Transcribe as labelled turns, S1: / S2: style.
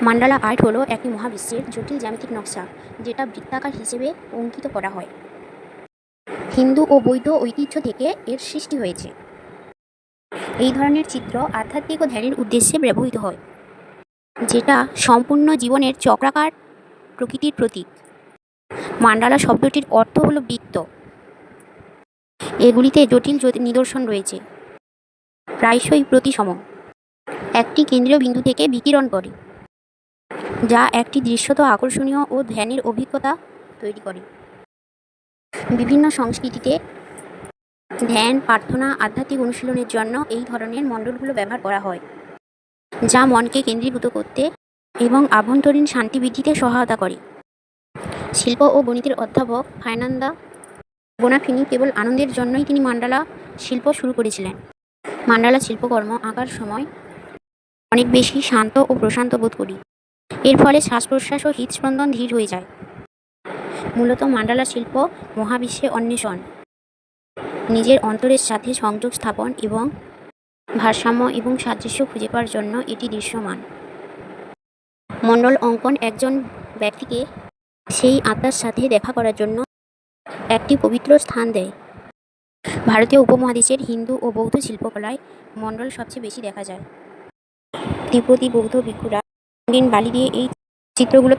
S1: Mandala art হলো একটি মহাবিশ্বের জটিল জ্যামিতিক নকশা, যেটা বৃত্তাকার হিসেবে অঙ্কিত করা হয়। হিন্দু ও বৌদ্ধ ঐতিহ্য থেকে এর সৃষ্টি হয়েছে। এই ধরনের চিত্র আধ্যাত্মিক ও ধ্যানের উদ্দেশ্যে ব্যবহৃত হয়, যেটা সম্পূর্ণ জীবনের চক্রাকার প্রকৃতির প্রতীক। মান্ডালা শব্দটির অর্থ হলো বৃত্ত। এগুলিতে জটিল নিদর্শন রয়েছে, প্রায়শই প্রতিসম, একটি কেন্দ্রীয় বিন্দু থেকে বিকিরণ করে, যা একটি দৃশ্যত আকর্ষণীয় ও ধ্যানের অভিজ্ঞতা তৈরি করে। বিভিন্ন সংস্কৃতিতে ধ্যান, প্রার্থনা, আধ্যাত্মিক অনুশীলনের জন্য এই ধরনের মণ্ডলগুলো ব্যবহার করা হয়, যা মনকে কেন্দ্রীভূত করতে এবং আভ্যন্তরীণ শান্তি বৃদ্ধিতে সহায়তা করে। শিল্প ও গণিতের অধ্যাপক ফার্নান্দো বোনাফিনি কেবল আনন্দের জন্যই তিনি মান্ডালা শিল্প শুরু করেছিলেন। মান্ডালা শিল্পকর্ম আঁকার সময় অনেক বেশি শান্ত ও প্রশান্ত বোধ করি। এর ফলে শ্বাস প্রশ্বাস ও হৃদস্পন্দন ধীর হয়ে যায়। মূলত মান্ডালা শিল্প মহাবিশ্বে অন্বেষণ, নিজের অন্তরের সাথে সংযোগ স্থাপন এবং ভারসাম্য এবং সাদৃশ্য খুঁজে পাওয়ার জন্য এটি দৃশ্যমান। মণ্ডল অঙ্কন একজন ব্যক্তিকে সেই আত্মার সাথে দেখা করার জন্য একটি পবিত্র স্থান দেয়। ভারতীয় উপমহাদেশের হিন্দু ও বৌদ্ধ শিল্পকলায় মণ্ডল সবচেয়ে বেশি দেখা যায়। তিব্বতী বৌদ্ধ ভিক্ষুরা রঙিন বালি দিয়ে এই চিত্রগুলো